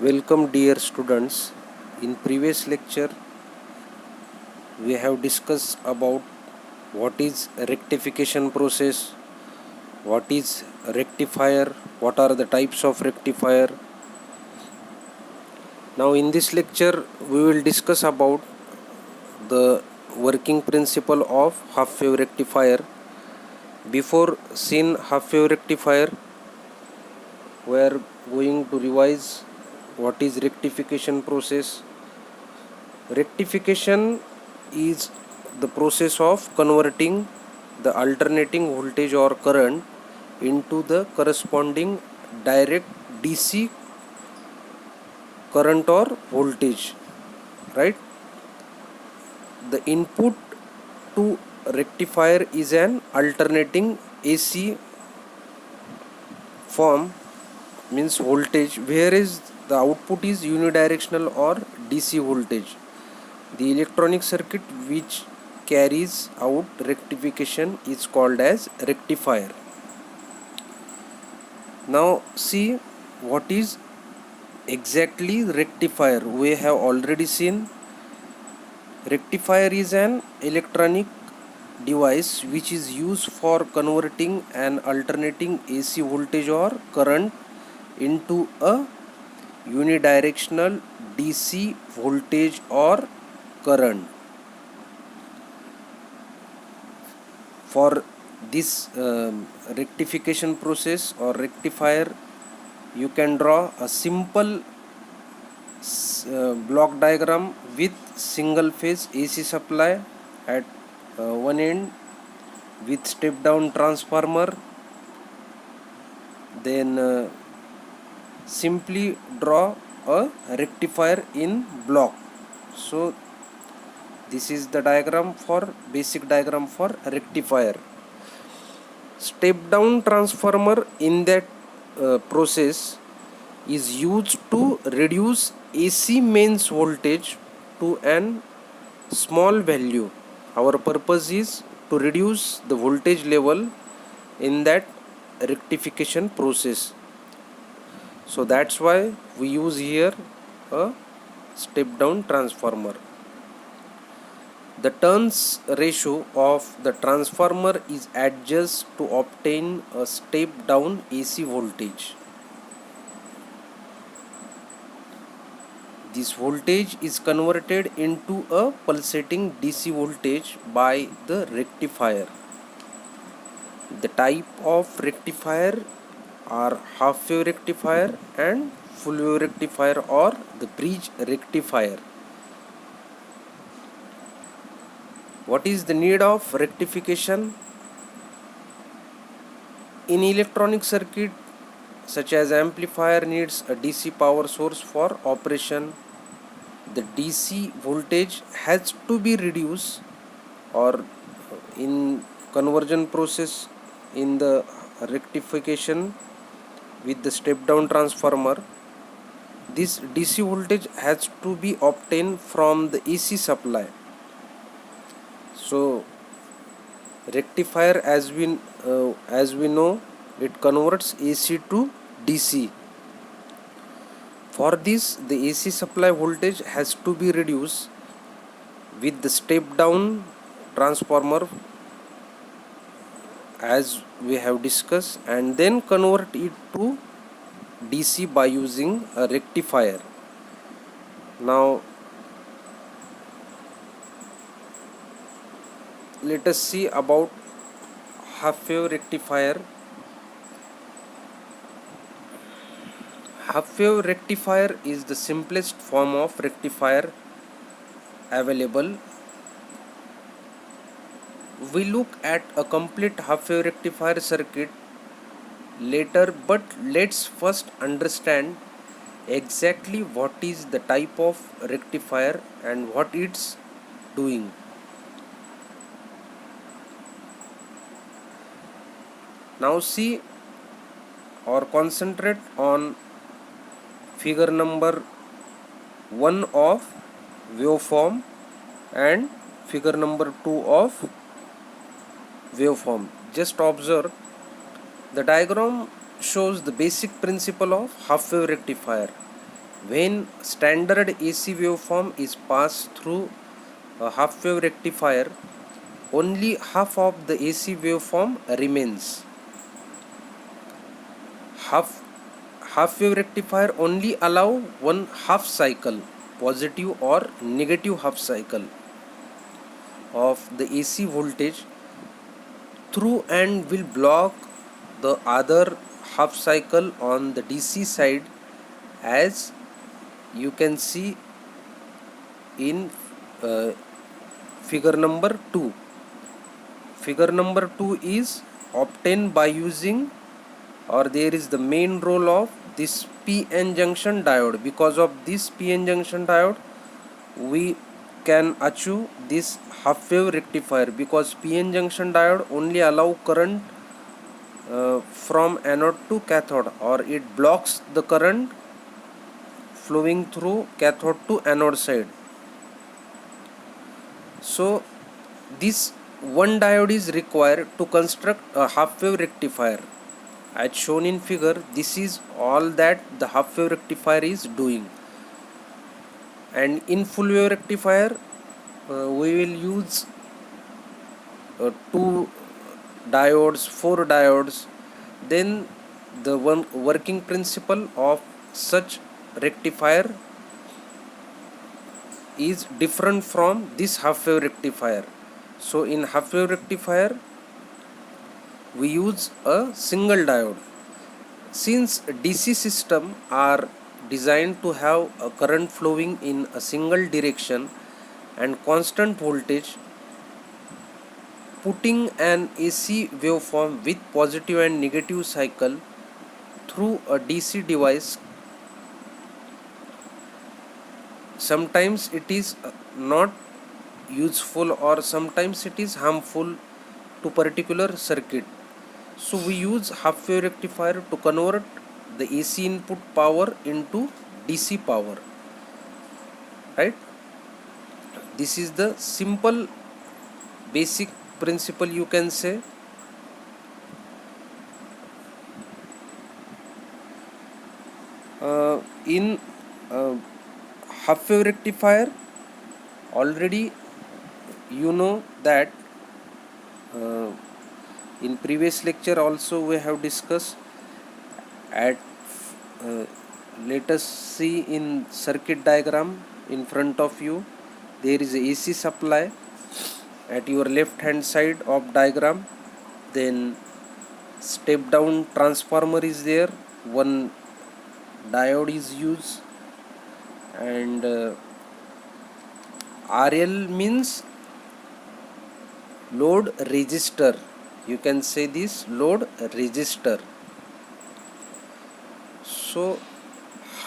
Welcome dear students. In previous lecture we have discussed about what is rectification process, what is rectifier, what are the types of rectifier. Now in this lecture we will discuss about the working principle of half wave rectifier. Before seeing half wave rectifier, we are going to revise what is rectification process. Rectification is the process of converting the alternating voltage or current into the corresponding direct DC current or voltage, right? The input to rectifier is an alternating AC form, means voltage, whereas the output is unidirectional or DC voltage. The electronic circuit which carries out rectification is called as rectifier. Now see what is exactly rectifier. We have already seen rectifier is an electronic device which is used for converting an alternating AC voltage or current into a unidirectional DC voltage or current. For this rectification process or rectifier, you can draw a simple block diagram with single phase AC supply at one end with step down transformer. Then simply draw a rectifier in block. So this is the diagram for basic diagram for rectifier. Step down transformer in that process is used to reduce AC mains voltage to an small value. Our purpose is to reduce the voltage level in that rectification process. So that's why we use here a step down transformer. The turns ratio of the transformer is adjusted to obtain a step down AC voltage. This voltage is converted into a pulsating DC voltage by the rectifier. The type of rectifier are half wave rectifier and full wave rectifier or the bridge rectifier. What is the need of rectification? In electronic circuit such as amplifier needs a DC power source for operation. The DC voltage has to be reduced, or in conversion process in the rectification with the step down transformer, this DC voltage has to be obtained from the AC supply. So rectifier, as we know, it converts AC to DC. For this, the AC supply voltage has to be reduced with the step down transformer, as we have discussed, and then convert it to DC by using a rectifier. Now let us see about half wave rectifier. Half wave rectifier is the simplest form of rectifier available. We look at a complete half wave rectifier circuit later, but let's first understand exactly what is the type of rectifier and what it's doing. Now see or concentrate on figure number 1 of waveform and figure number 2 of waveform. Just observe, the diagram shows the basic principle of half wave rectifier. When standard AC waveform is passed through a half wave rectifier, only half of the AC waveform remains. Half wave rectifier only allow one half cycle, positive or negative half cycle of the AC voltage through, and will block the other half cycle on the DC side, as you can see in uh, figure number 2. Figure number 2 is obtained by using, or there is the main role of this PN junction diode. Because of this PN junction diode, we can achieve this half wave rectifier, because PN junction diode only allow current from anode to cathode, or it blocks the current flowing through cathode to anode side. So this one diode is required to construct a half wave rectifier. As shown in figure, this is all that the half wave rectifier is doing. And in full wave rectifier, we will use 2 diodes, 4 diodes. Then the one working principle of such rectifier is different from this half wave rectifier. So in half wave rectifier, we use a single diode. Since DC system are designed to have a current flowing in a single direction and constant voltage, putting an AC waveform with positive and negative cycle through a DC device, sometimes it is not useful, or sometimes it is harmful to particular circuit. So we use half wave rectifier to convert the AC input power into DC power, right? This is the simple basic principle, you can say. In half wave rectifier, already you know that in previous lecture also we have discussed. At let us see in circuit diagram in front of you, there is a AC supply at your left hand side of diagram. Then step down transformer is there, one diode is used, and RL means load resistor. You can say this load resistor. So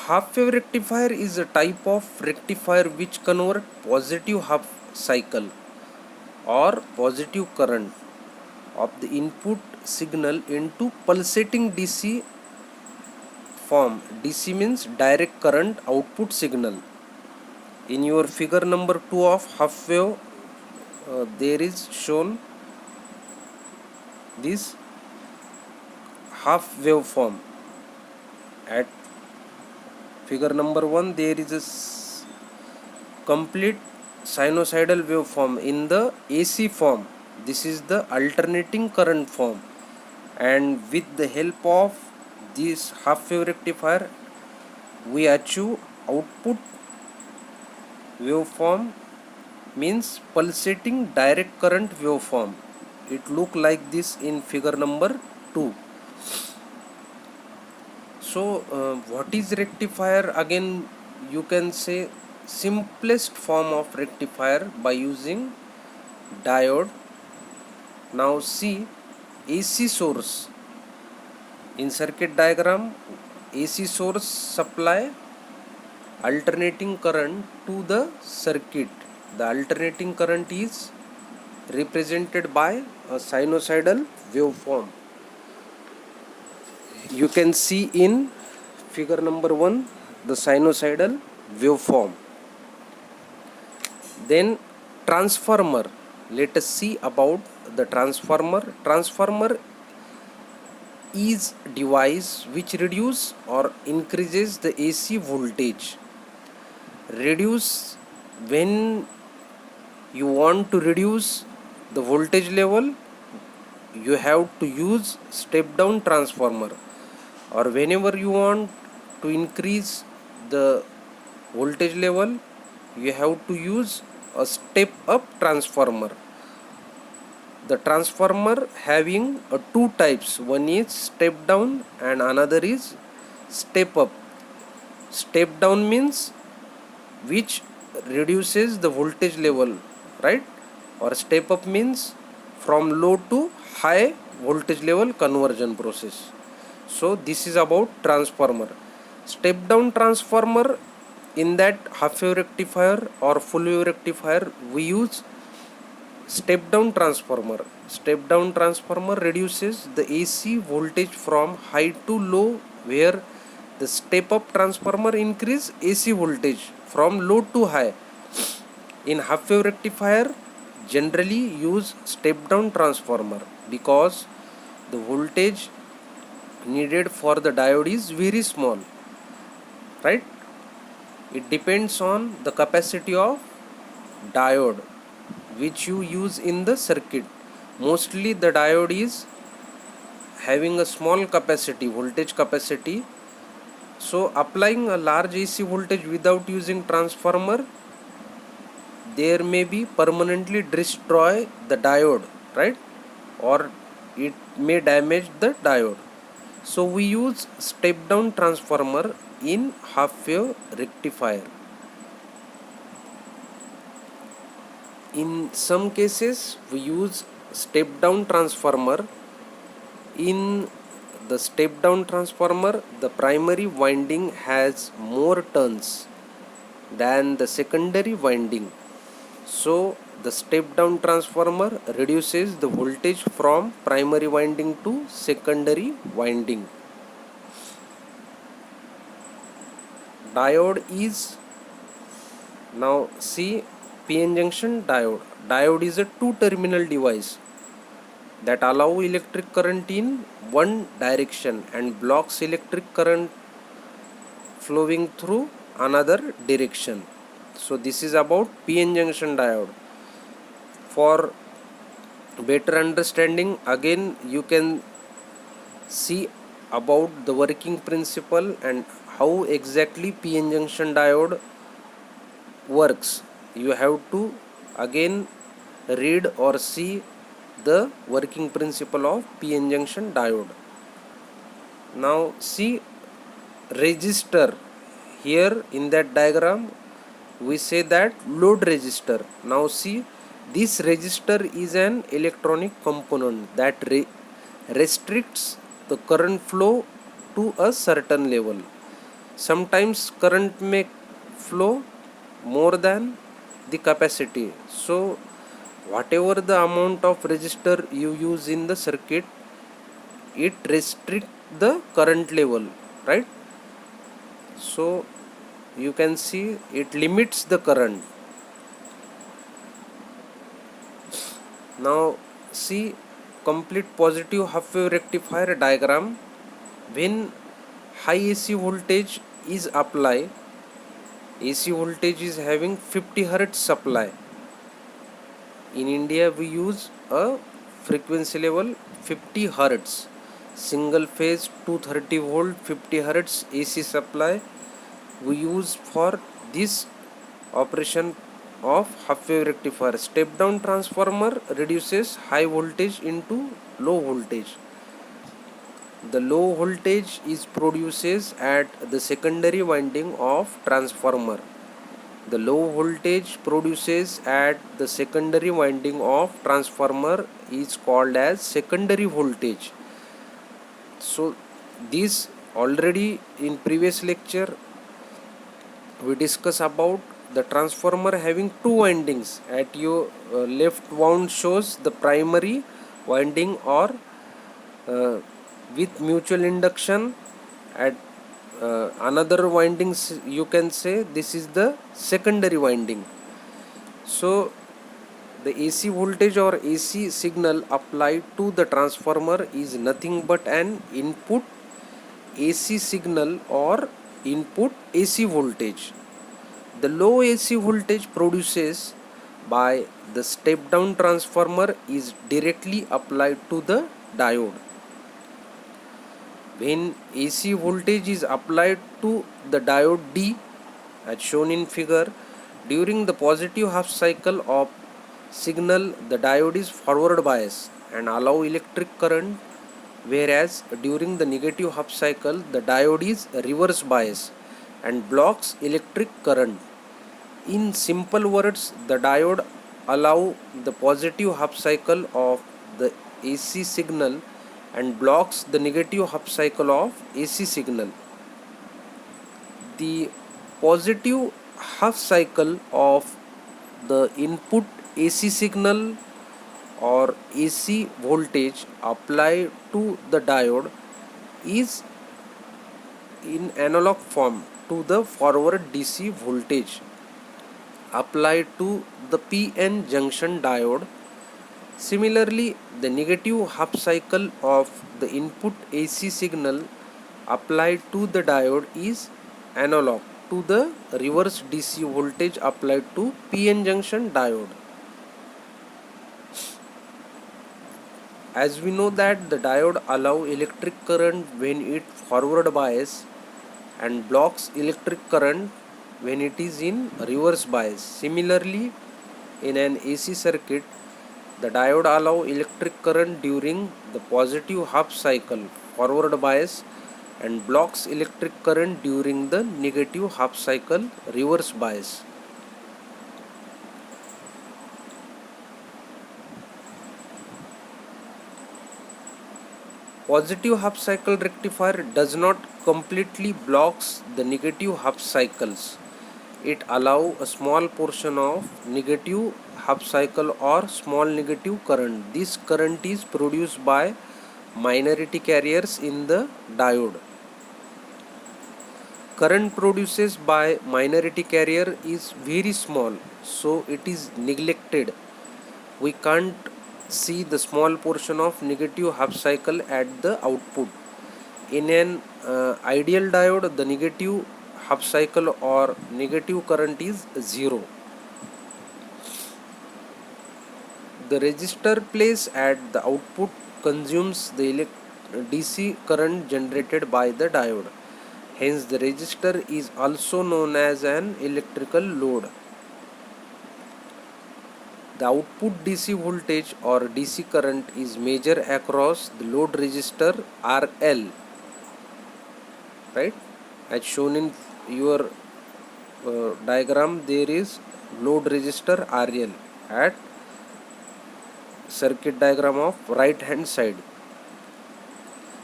half wave rectifier is a type of rectifier which convert positive half cycle or positive current of the input signal into pulsating DC form. DC means direct current output signal. In your figure number 2 of half wave, there is shown this half wave form. At figure number 1, there is a complete sinusoidal waveform in the AC form. This is the alternating current form, and with the help of this half wave rectifier, we achieve output waveform, means pulsating direct current waveform. It look like this in figure number 2. So what is rectifier? Again, you can say simplest form of rectifier by using diode. Now see AC source. In circuit diagram, AC source supply alternating current to the circuit. The alternating current is represented by a sinusoidal waveform. You can see in figure number 1 the sinusoidal waveform. Then transformer. Let us see about the transformer. Transformer is device which reduce or increases the AC voltage. Reduce, when you want to reduce the voltage level, you have to use step down transformer, or whenever you want to increase the voltage level, you have to use a step up transformer. The transformer having two types, one is step down and another is step up. Step down means which reduces the voltage level, right? Or step up means from low to high voltage level conversion process. So this is about transformer. Step down transformer, in that half wave rectifier or full wave rectifier, we use step down transformer. Step down transformer reduces the AC voltage from high to low, where the step up transformer increase AC voltage from low to high. In half wave rectifier, generally use step down transformer because the voltage needed for the diode is very small, right? It depends on the capacity of diode which you use in the circuit. Mostly the diode is having a small capacity, voltage capacity. So applying a large AC voltage without using transformer, there may be permanently destroy the diode, right? Or it may damage the diode. So we use step down transformer in half wave rectifier. In some cases we use step down transformer. In the step down transformer, the primary winding has more turns than the secondary winding. So the step down transformer reduces the voltage from primary winding to secondary winding. Diode is, now see, PN junction diode. Diode is a two-terminal device that allow electric current in one direction and blocks electric current flowing through another direction. So this is about PN junction diode. For better understanding, again you can see about the working principle and how exactly PN junction diode works. You have to again read or see the working principle of PN junction diode. Now see resistor. Here in that diagram we say that load resistor. Now see, this resistor is an electronic component that restricts the current flow to a certain level. Sometimes current may flow more than the capacity. So whatever the amount of resistor you use in the circuit, it restricts the current level, right? So you can see it limits the current. Now see complete positive half wave rectifier diagram. When high AC voltage is applied, AC voltage is having 50 Hz supply. In India we use a frequency level 50 Hz. Single phase 230 volt 50 Hz AC supply we use for this operation of half wave rectifier. Step down transformer reduces high voltage into low voltage. The low voltage is produces at the secondary winding of transformer. The low voltage produces at the secondary winding of transformer is called as secondary voltage. So this already in previous lecture we discuss about the transformer having two windings. At your left wound shows the primary winding or with mutual induction. At another windings you can say this is the secondary winding. So The AC voltage or AC signal applied to the transformer is nothing but an input AC signal or input AC voltage. The low AC voltage produces by the step down transformer is directly applied to the diode. When AC voltage is applied to the diode D as shown in figure, during the positive half cycle of signal the diode is forward bias and allow electric current, whereas during the negative half cycle the diode is reverse bias and blocks electric current. In simple words, the diode allow the positive half cycle of the AC signal and blocks the negative half cycle of AC signal. The positive half cycle of the input AC signal or AC voltage applied to the diode is in analog form to the forward DC voltage applied to the PN junction diode. Similarly, the negative half cycle of the input AC signal applied to the diode is analog to the reverse DC voltage applied to PN junction diode. As we know that the diode allow electric current when it forward bias and blocks electric current when it is in reverse bias. Similarly, in an AC circuit, the diode allow electric current during the positive half cycle forward bias and blocks electric current during the negative half cycle reverse bias. Positive half cycle rectifier does not completely blocks the negative half cycles. It allow a small portion of negative half cycle or small negative current. This current is produced by minority carriers in the diode. Current produced by minority carrier is very small, so it is neglected. We can't see the small portion of negative half cycle at the output. In an ideal diode, the negative half cycle or negative current is 0. The resistor placed at the output consumes the DC current generated by the diode. Hence, the resistor is also known as an electrical load. The output DC voltage or DC current is measured across the load resistor RL, right? As shown in your diagram, there is load resistor RL at circuit diagram of right hand side.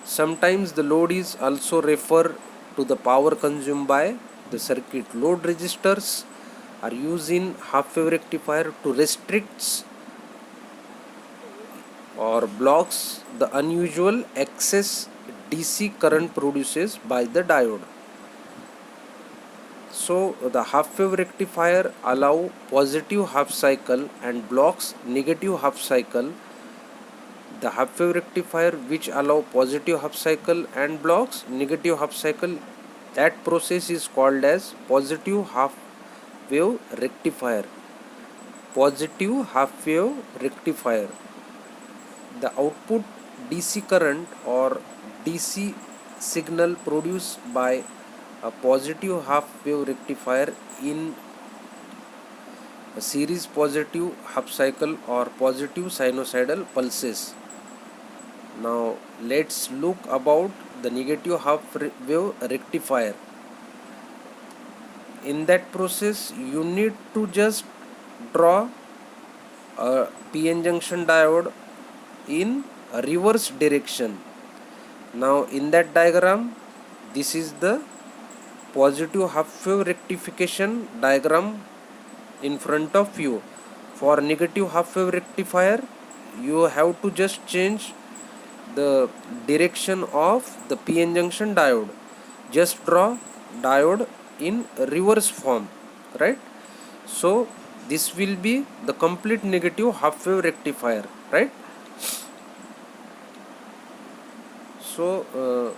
Sometimes the load is also referred to the power consumed by the circuit. Load resistors are used in half wave rectifier to restrict or blocks the unusual excess DC current produced by the diode. So the half wave rectifier allow positive half cycle and blocks negative half cycle. The half wave rectifier which allow positive half cycle and blocks negative half cycle, that process is called as positive half wave rectifier. Positive half wave rectifier. The output DC current or DC signal produced by a positive half wave rectifier in a series positive half cycle or positive sinusoidal pulses. Now let's look about the negative half wave rectifier. In that process, you need to just draw a PN junction diode in a reverse direction. Now in that diagram, this is the positive half wave rectification diagram in front of you. For negative half wave rectifier, you have to just change the direction of the PN junction diode. Just draw diode in reverse form, right? So this will be the complete negative half wave rectifier, right? So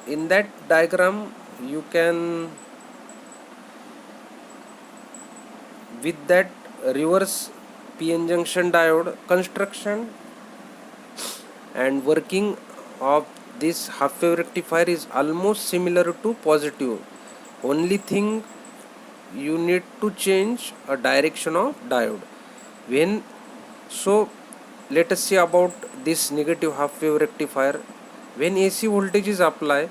in that diagram you can, with that reverse PN junction diode construction and working of this half wave rectifier is almost similar to positive. Only thing, you need to change a direction of diode. When, so let us see about this negative half wave rectifier. When AC voltage is applied,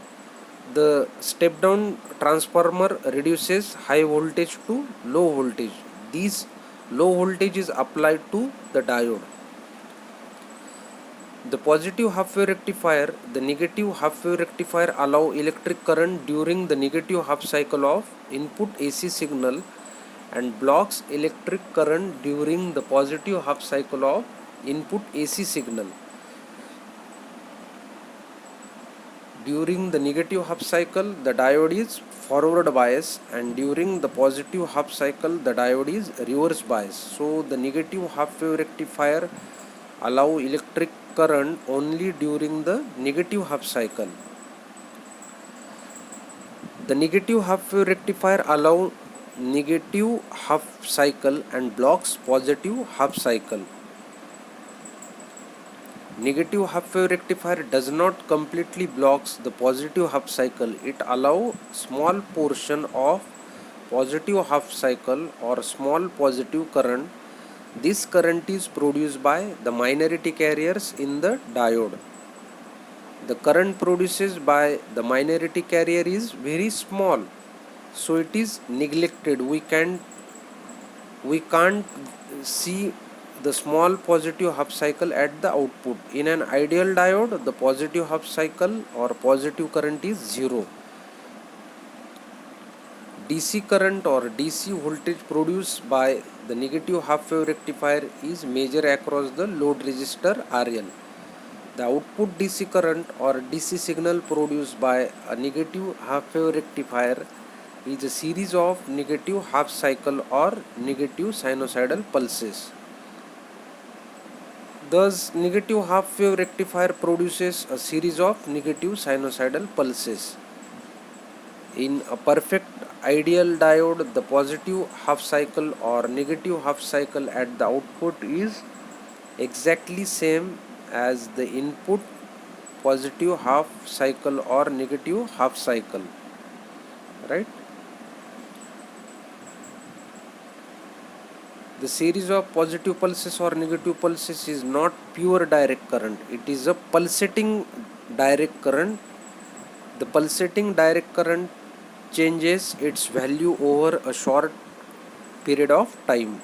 the step down transformer reduces high voltage to low voltage. This low voltage is applied to the diode. The positive half wave rectifier, the negative half wave rectifier allow electric current during the negative half cycle of input AC signal and blocks electric current during the positive half cycle of input AC signal. During the negative half cycle, the diode is forward bias, and during the positive half cycle, the diode is reverse bias. So the negative half wave rectifier allow electric current only during the negative half cycle. The negative half wave rectifier allow negative half cycle and blocks positive half cycle. Negative half wave rectifier does not completely blocks the positive half cycle. It allow small portion of positive half cycle or small positive current. This current is produced by the minority carriers in the diode. The current produced by the minority carrier is very small, so it is neglected. We can't see the small positive half cycle at the output. In an ideal diode, the positive half cycle or positive current is 0. DC current or DC voltage produced by the negative half wave rectifier is measured across the load resistor RL. The output DC current or DC signal produced by a negative half wave rectifier is a series of negative half cycle or negative sinusoidal pulses. Thus, negative half wave rectifier produces a series of negative sinusoidal pulses. In a perfect ideal diode, the positive half cycle or negative half cycle at the output is exactly same as the input positive half cycle or negative half cycle, right? The series of positive pulses or negative pulses is not pure direct current. It is a pulsating direct current. The pulsating direct current changes its value over a short period of time.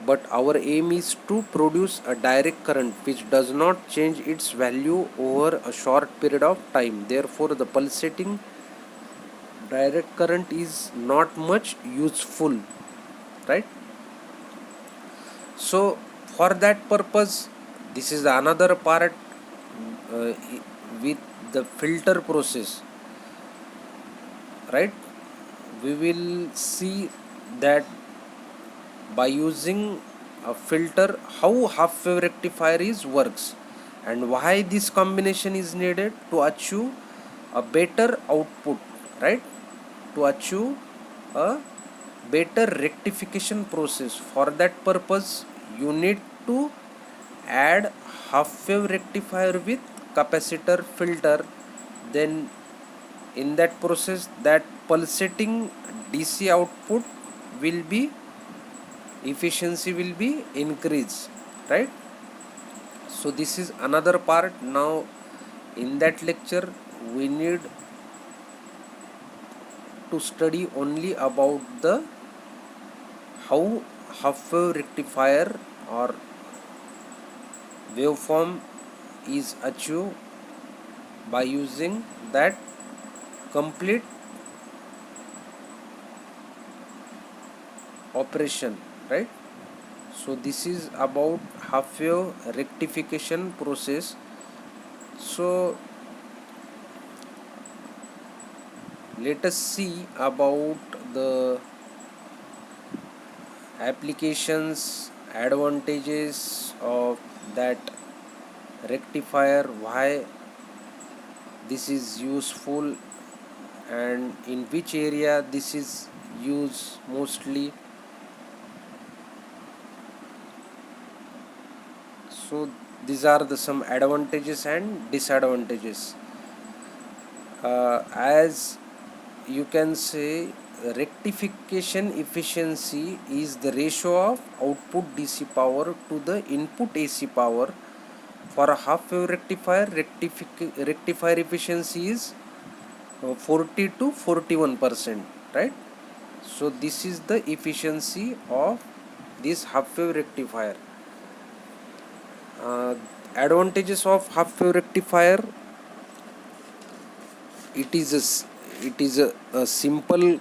But our aim is to produce a direct current which does not change its value over a short period of time. Therefore, the pulsating direct current is not much useful, right? So for that purpose, this is another part uh, with the filter process, right? We will see that by using a filter how half wave rectifier is works and why this combination is needed to achieve a better output, right? To achieve a better rectification process. For that purpose, you need to add half wave rectifier with capacitor filter. Then in that process, that pulsating DC output will be, efficiency will be increased, right? So this is another part. Now in that lecture we need to study only about the how half wave rectifier or waveform is achieved by using that complete operation, right? So this is about half wave rectification process. So let us see about the applications, advantages of that rectifier, why this is useful, and in which area this is used mostly. So these are the some advantages and disadvantages. As you can say, rectification efficiency is the ratio of output DC power to the input AC power. For a half wave rectifier, rectifier efficiency is 40 to 41%, right? So this is the efficiency of this half wave rectifier. uh, Advantages of half wave rectifier: it is a simple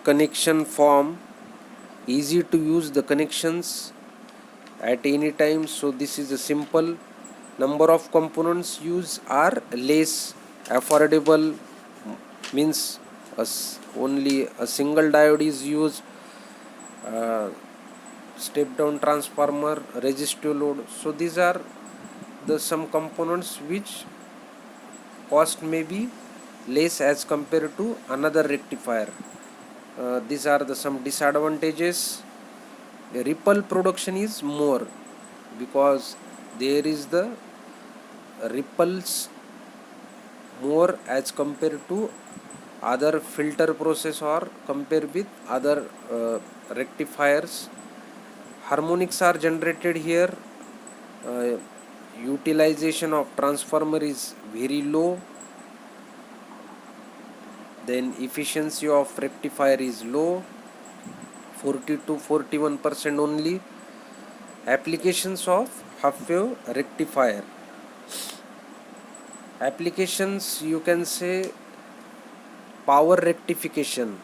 connection form, easy to use the connections at any time. So this is a simple. Number of components used are less. Affordable means only a single diode is used. uh, Step down transformer, resistive load. So these are the some components which cost may be less as compared to another rectifier. These are the some disadvantages. The ripple production is more because there is the ripples more as compared to other filter process or compared with other rectifiers. Harmonics are generated here. uh, Utilization of transformer is very low. Then efficiency of rectifier is low, 40 to 41% only. Applications of half wave rectifier: applications, you can say, power rectification.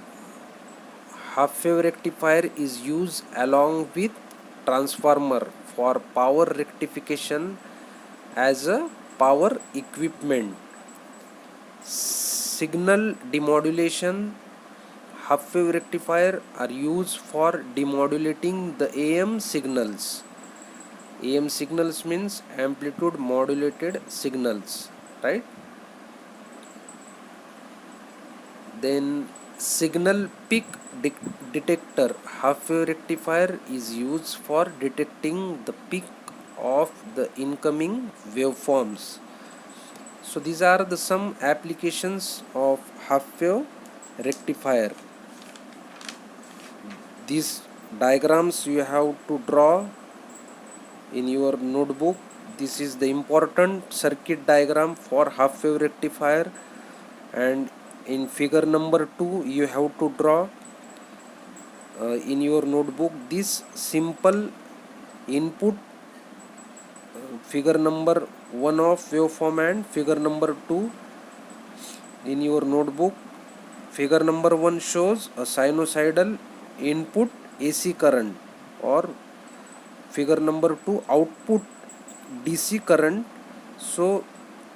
Half wave rectifier is used along with transformer for power rectification as a power equipment. Signal demodulation: half wave rectifier are used for demodulating the AM signals. AM signals means amplitude modulated signals, right? Then signal peak detector: half wave rectifier is used for detecting the peak of the incoming waveforms. So these are the some applications of half wave rectifier. These diagrams you have to draw in your notebook. This is the important circuit diagram for half wave rectifier, and in figure number 2 you have to draw in your notebook this simple input, figure number 1 of waveform, and figure number 2 in your notebook. Figure number 1 shows a sinusoidal input AC current, or figure number 2 output DC current. So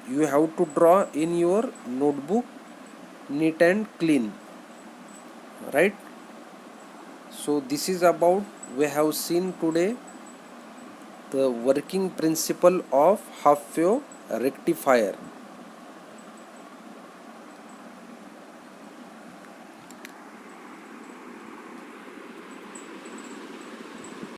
you have to draw in your notebook neat and clean, right? So this is about, we have seen today the working principle of half wave rectifier.